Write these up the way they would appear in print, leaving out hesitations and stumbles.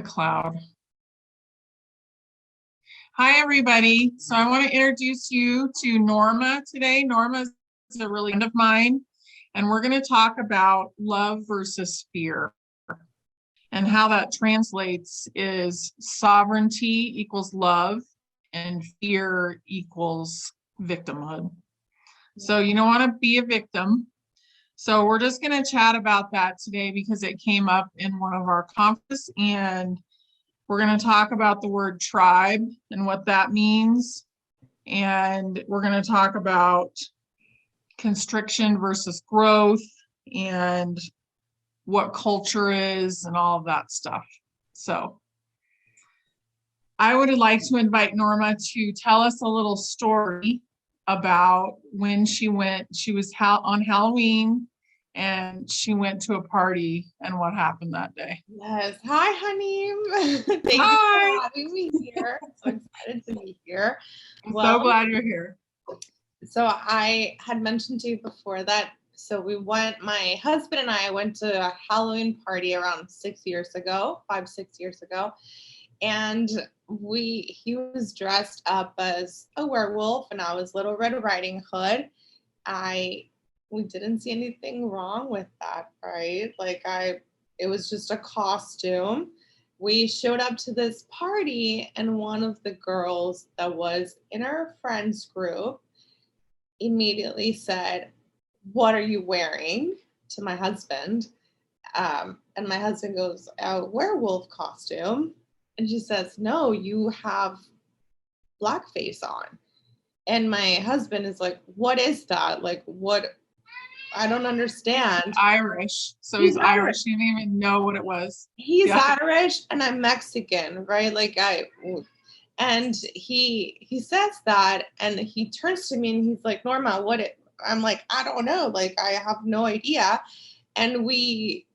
cloud. Hi, everybody. So I want to introduce you to Norma today. Norma is a really friend of mine, and we're going to talk about love versus fear. And how that translates is sovereignty equals love and fear equals victimhood. So you don't want to be a victim. So we're just going to chat about that today because it came up in one of our conferences, and we're going to talk about the word tribe and what that means. And we're going to talk about constriction versus growth and what culture is and all of that stuff. So I would like to invite Norma to tell us a little story about when she was on Halloween and she went to a party and what happened that day. Yes. Hi, honey. Thank you for having me here. I'm so excited to be here. I'm so glad you're here. So I had mentioned to you before that, my husband and I went to a Halloween party around 5, 6 years ago. And he was dressed up as a werewolf and I was Little Red Riding Hood. We didn't see anything wrong with that, right? It was just a costume. We showed up to this party and one of the girls that was in our friends group immediately said, "What are you wearing?" to my husband. And my husband goes, "A werewolf costume." And she says, "No, you have blackface on." And my husband is like, "What is that? What? I don't understand." Irish. So he's Irish. He didn't even know what it was. He's Irish and I'm Mexican, right? And he says that and he turns to me and he's like, "Norma, what?" I'm like, "I don't know. I have no idea." And we,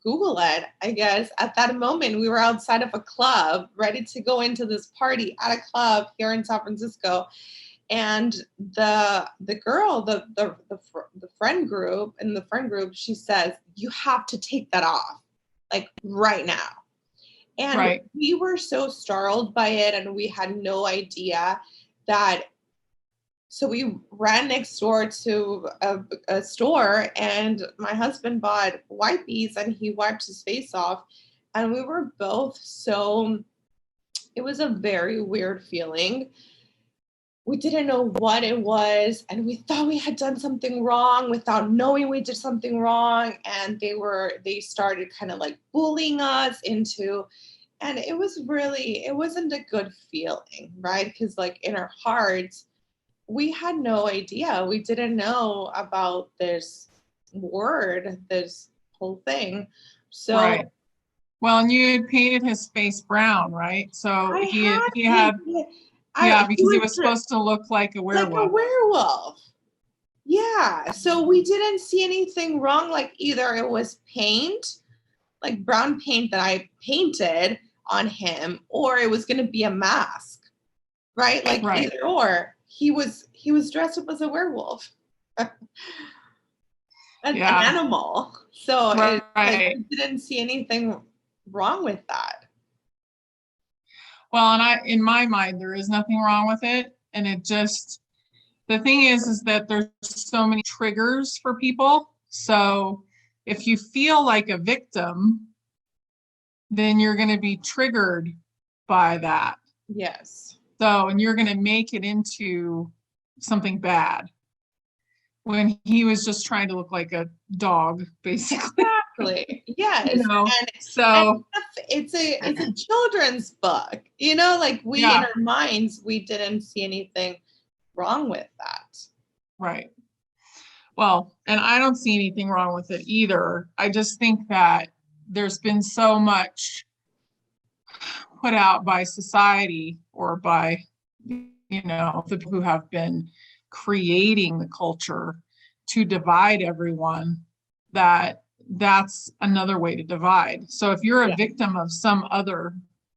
Google it, I guess. At that moment, we were outside of a club ready to go into this party at a club here in San Francisco. And the girl, the friend group, she says, "You have to take that off, right now." And we were so startled by it and we had no idea that. So we ran next door to a store and my husband bought wipes and he wiped his face off. And we were both it was a very weird feeling. We didn't know what it was and we thought we had done something wrong without knowing we did something wrong. And they started kind of bullying us and it wasn't a good feeling, right? Because in our hearts, we had no idea. We didn't know about this whole thing. So, well, and you had painted his face brown, right? So he had because he was supposed to look like a werewolf. Like a werewolf. Yeah. So we didn't see anything wrong. Either it was paint, brown paint that I painted on him, or it was going to be a mask, right? Either or. He was dressed up as a werewolf, an animal. So we didn't see anything wrong with that. Well, and in my mind, there is nothing wrong with it. And the thing is that there's so many triggers for people. So if you feel like a victim, then you're going to be triggered by that. Yes. So, and you're going to make it into something bad when he was just trying to look like a dog, basically. Exactly. Yes. And it's a children's book, in our minds, we didn't see anything wrong with that. Right. Well, and I don't see anything wrong with it either. I just think that there's been so much put out by society or by, the people who have been creating the culture to divide everyone, that's another way to divide. So if you're a victim of some other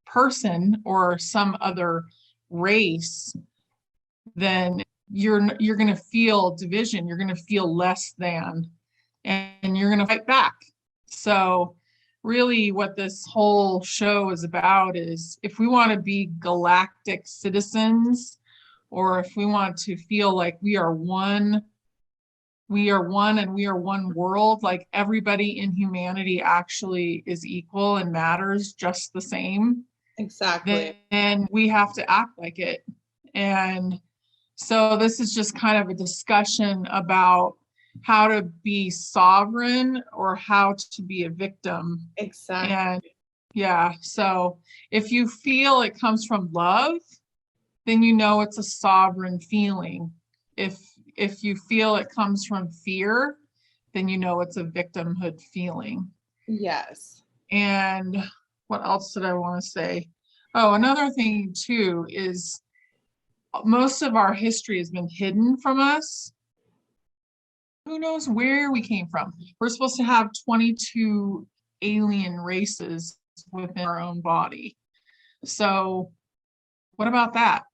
person or some other race, then you're going to feel division. You're going to feel less than, and you're going to fight back. So really what this whole show is about is if we want to be galactic citizens, or if we want to feel like we are one and we are one world, like everybody in humanity actually is equal and matters just the same, Exactly. then we have to act like it. And so this is just kind of a discussion about how to be sovereign or how to be a victim. Exactly. And yeah, so if you feel it comes from love, then you know it's a sovereign feeling. If you feel it comes from fear, then you know it's a victimhood feeling. Yes. And what else did I want to say? Oh, another thing too is most of our history has been hidden from us. Who knows where we came from? We're supposed to have 22 alien races within our own body. So, what about that?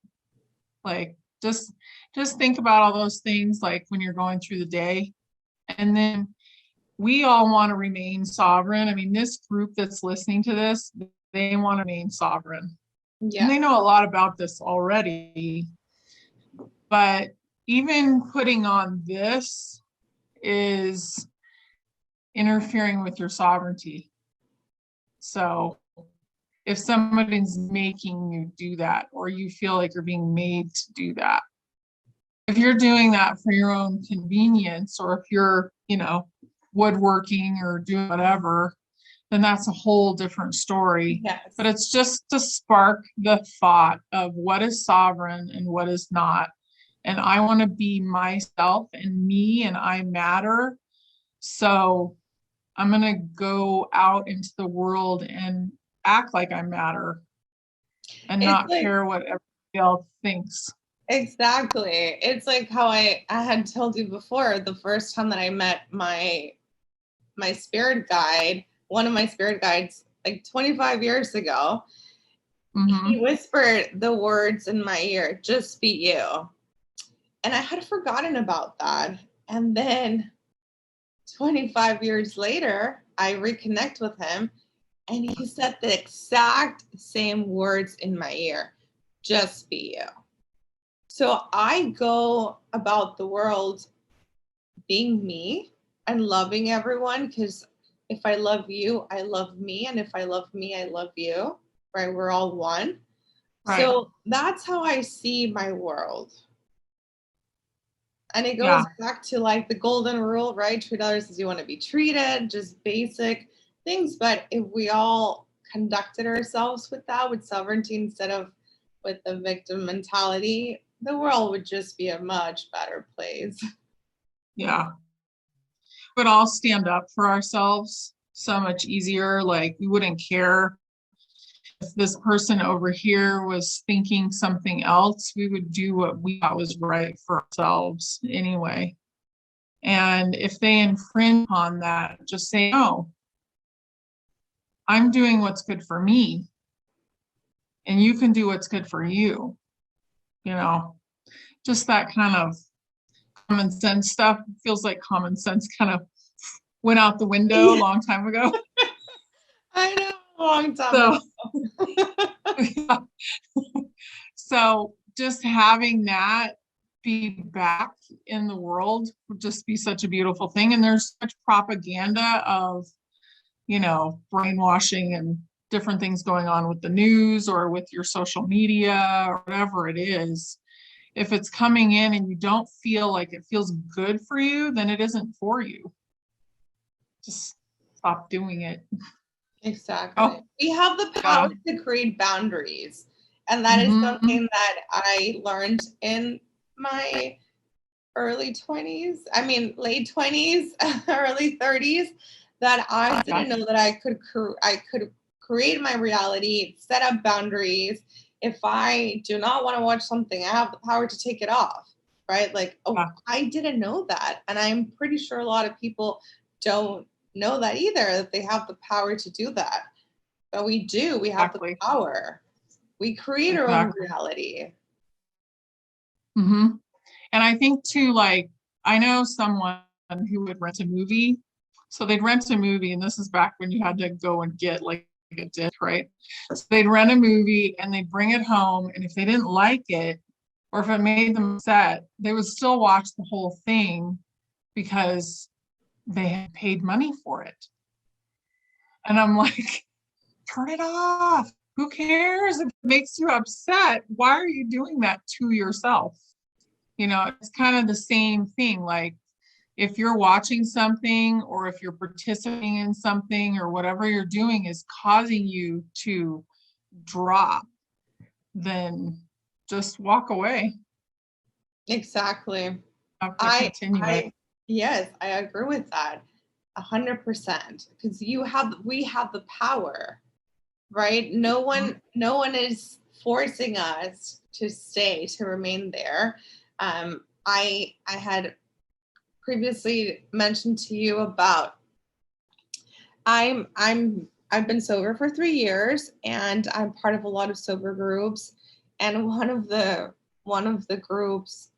Like, just think about all those things like when you're going through the day. And then we all want to remain sovereign. I mean, this group that's listening to this, they want to remain sovereign. And Yeah. they know a lot about this already. But even putting on this is interfering with your sovereignty. So if somebody's making you do that, or you feel like you're being made to do that, if you're doing that for your own convenience, or if you're, woodworking or doing whatever, then that's a whole different story. Yes. But it's just to spark the thought of what is sovereign and what is not. And I want to be myself and me, and I matter. So I'm going to go out into the world and act like I matter and It's not like care what everybody else thinks. exactly. It's like how I had told you before, the first time that I met my spirit guide, one of my spirit guides, like 25 years ago, he Mm-hmm. whispered the words in my ear, just be you. And I had forgotten about that. And then 25 years later, I reconnect with him and he said the exact same words in my ear, just be you. So I go about the world being me and loving everyone because if I love you, I love me. And if I love me, I love you, right? We're all one. Right. So that's how I see my world. And it goes Yeah. back to like the golden rule, right? Treat others as you want to be treated, just basic things. But if we all conducted ourselves with that, with sovereignty instead of with the victim mentality, the world would just be a much better place. Yeah. But all stand up for ourselves so much easier. Like we wouldn't care if this person over here was thinking something else. We would do what we thought was right for ourselves anyway. And if they infringe on that, just say, no, I'm doing what's good for me, and you can do what's good for you. You know, just that kind of common sense stuff. Feels like common sense kind of went out the window a Yeah, long time ago. I know, a long time So, ago. yeah. So just having that be back in the world would just be such a beautiful thing. And there's such propaganda of, brainwashing and different things going on with the news or with your social media or whatever it is. If it's coming in and you don't feel like it feels good for you, then it isn't for you. Just stop doing it. Exactly. Oh, We have the power yeah. to create boundaries. And that is Mm-hmm. something that I learned in my early 20s. I mean, late 20s, early 30s, that I Yeah, didn't know that I could create my reality, set up boundaries. If I do not want to watch something, I have the power to take it off, right? Like, oh, yeah, I didn't know that. And I'm pretty sure a lot of people don't know that either, that they have the power to do that. But we do, we have the exactly. power. We create our own Exactly. reality. Mm-hmm. And I think too, like, I know someone who would rent a movie So they'd rent a movie, and this is back when you had to go and get like a disc, right? So they'd rent a movie and they'd bring it home, and if they didn't like it or if it made them upset, they would still watch the whole thing because they had paid money for it. And I'm like, turn it off. Who cares if it makes you upset? Why are you doing that to yourself? It's kind of the same thing. Like if you're watching something or if you're participating in something or whatever you're doing is causing you to drop, then just walk away. Exactly. Have to I continue it. I yes, I agree with that 100% because we have the power, right? No one is forcing us to stay, to remain there. I had previously mentioned to you about I've been sober for 3 years and I'm part of a lot of sober groups. And one of the groups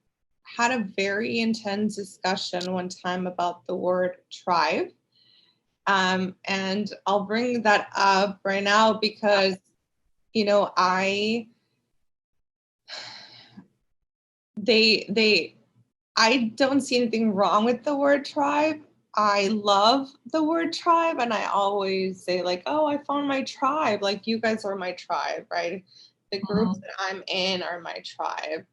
had a very intense discussion one time about the word tribe. And I'll bring that up right now because, I they I don't see anything wrong with the word tribe. I love the word tribe, and I always say like, "Oh, I found my tribe. Like you guys are my tribe, right? The groups that I'm in are my tribe."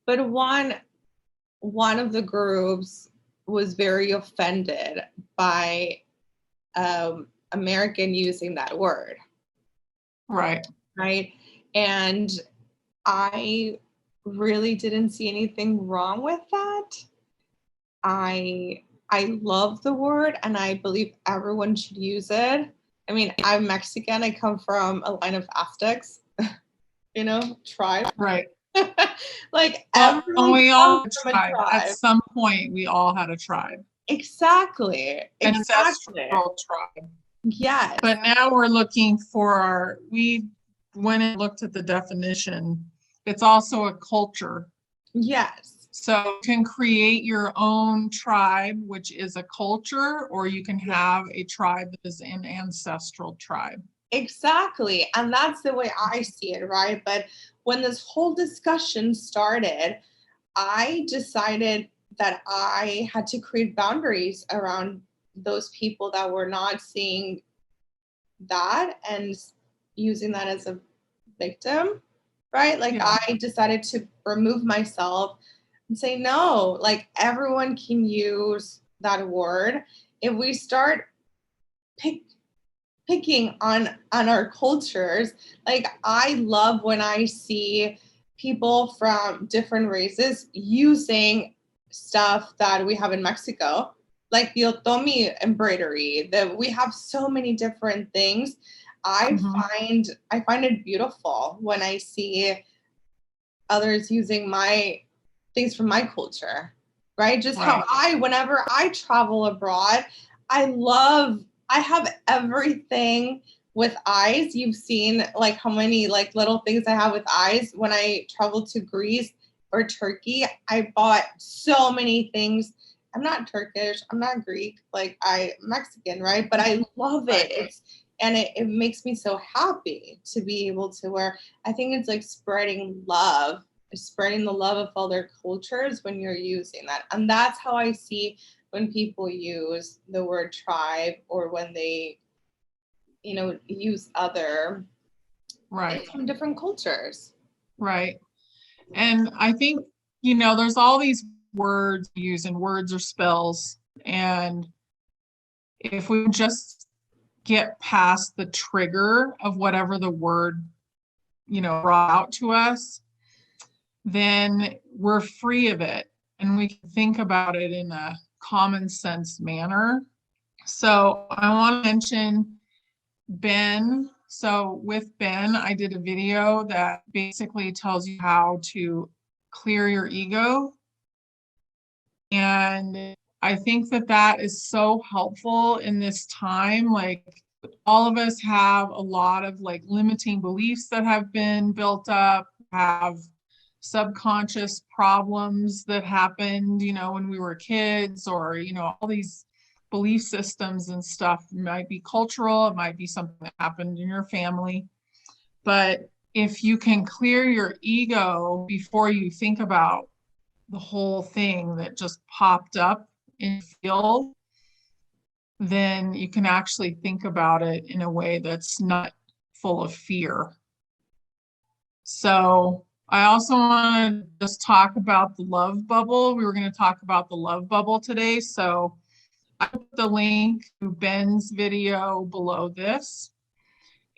But one of the groups was very offended by American using that word, Right. right? And I really didn't see anything wrong with that. I love the word and I believe everyone should use it. I mean, I'm Mexican. I come from a line of Aztecs, tribe. Right. Like Well, everyone we comes all from a tried. At tribe. some point, we all had a tribe, Exactly. Exactly. ancestral tribe. Yes. But now we're looking we went and looked at the definition. It's also a culture. Yes. So you can create your own tribe, which is a culture, or you can have a tribe that is an ancestral tribe. Exactly. And that's the way I see it, right? But when this whole discussion started, I decided that I had to create boundaries around those people that were not seeing that and using that as a victim, right? Like Yeah. I decided to remove myself and say, no, like everyone can use that word. If we start picking on our cultures, like I love when I see people from different races using stuff that we have in Mexico, like the otomi embroidery, that we have so many different things. I find it beautiful when I see others using my things from my culture, right? Just how whenever I travel abroad, I have everything with eyes. You've seen like how many like little things I have with eyes. When I traveled to Greece or Turkey, I bought so many things. I'm not Turkish, I'm not Greek, like I'm Mexican, right? But I love it. It makes me so happy to be able to wear. I think it's like spreading the love of other cultures when you're using that. And that's how I see when people use the word tribe or when they, use other from different cultures. Right. And I think, there's all these words used, words or spells. And if we just get past the trigger of whatever the word, brought out to us, then we're free of it and we can think about it in a common sense manner. So I want to mention Ben. So with Ben, I did a video that basically tells you how to clear your ego. And I think that that is so helpful in this time. Like all of us have a lot of like limiting beliefs that have been built up, have subconscious problems that happened, when we were kids, or, all these belief systems and stuff. It might be cultural, it might be something that happened in your family. But if you can clear your ego before you think about the whole thing that just popped up in the field, then you can actually think about it in a way that's not full of fear. So I also want to just talk about the love bubble. We were going to talk about the love bubble today. So I put the link to Ben's video below this.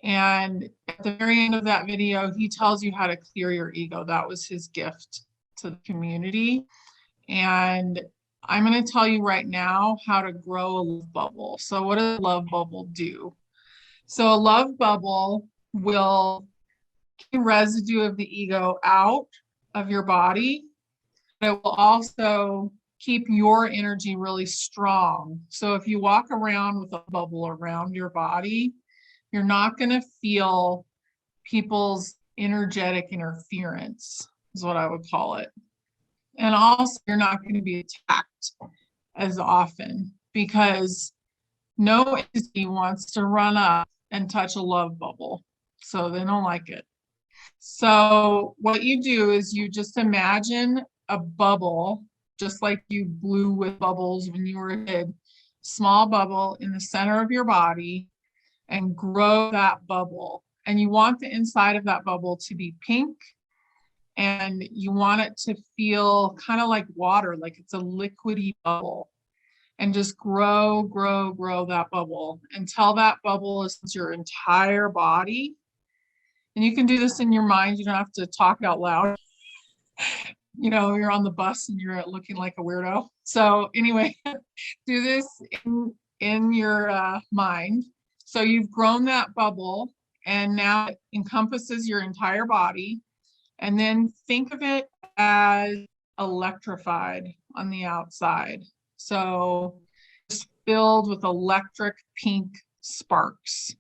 And at the very end of that video, he tells you how to clear your ego. That was his gift to the community. And I'm going to tell you right now how to grow a love bubble. So what does a love bubble do? So a love bubble will keep the residue of the ego out of your body. But it will also keep your energy really strong. So if you walk around with a bubble around your body, you're not going to feel people's energetic interference, is what I would call it. And also, you're not going to be attacked as often because no entity wants to run up and touch a love bubble. So they don't like it. So what you do is you just imagine a bubble, just like you blew with bubbles when you were a kid, small bubble in the center of your body, and grow that bubble. And you want the inside of that bubble to be pink, and you want it to feel kind of like water, like it's a liquidy bubble. And just grow, grow, grow that bubble until that bubble is your entire body. And you can do this in your mind. You don't have to talk out loud. You know, you're on the bus and you're looking like a weirdo. So anyway, do this in your mind. So you've grown that bubble and now it encompasses your entire body. And then think of it as electrified on the outside. So it's filled with electric pink sparks.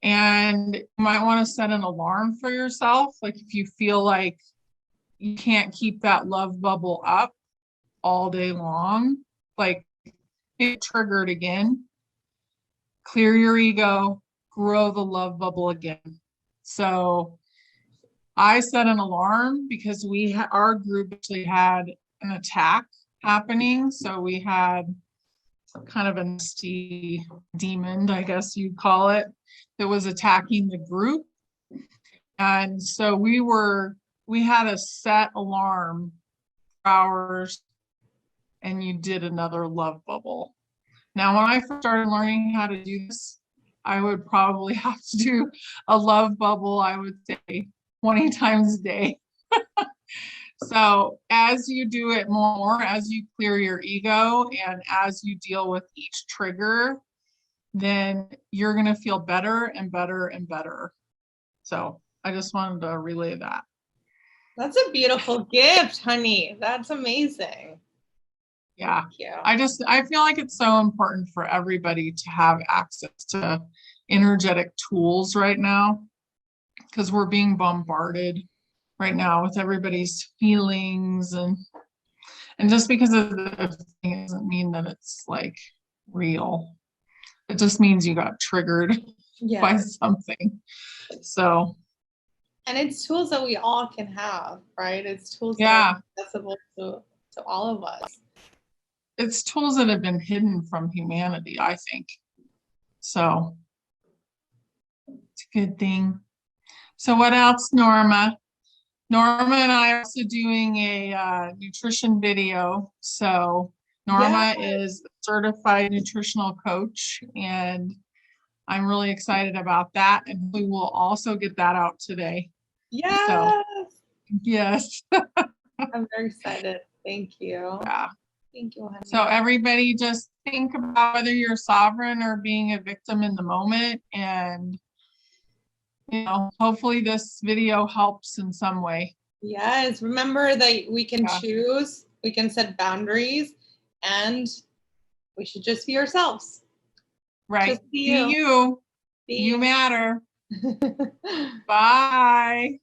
And you might want to set an alarm for yourself. Like if you feel like you can't keep that love bubble up all day long, like get triggered again, clear your ego, grow the love bubble again. So I set an alarm because our group actually had an attack happening. So we had kind of a nasty demon, I guess you'd call it, that was attacking the group. And so we had a set alarm for hours, and you did another love bubble. Now, when I first started learning how to do this, I would probably have to do a love bubble, I would say 20 times a day. So as you do it more, as you clear your ego and as you deal with each trigger, then you're going to feel better and better and better. So I just wanted to relay that. That's a beautiful gift, honey. That's amazing. Yeah. Thank you. I feel like it's so important for everybody to have access to energetic tools right now because we're being bombarded right now with everybody's feelings and just because of the thing doesn't mean that it's like real. It just means you got triggered by something. So and it's tools that we all can have, right? It's tools that are accessible to all of us. It's tools that have been hidden from humanity, I think. So it's a good thing. So what else, Norma? Norma and I are also doing a nutrition video. So Norma is a certified nutritional coach, and I'm really excited about that. And we will also get that out today. Yes. So, yes. I'm very excited. Thank you. Yeah. Thank you, honey. So everybody just think about whether you're sovereign or being a victim in the moment, and hopefully this video helps in some way. Yes, remember that we can choose, we can set boundaries, and we should just be ourselves. Right. Just be you. You matter. Bye.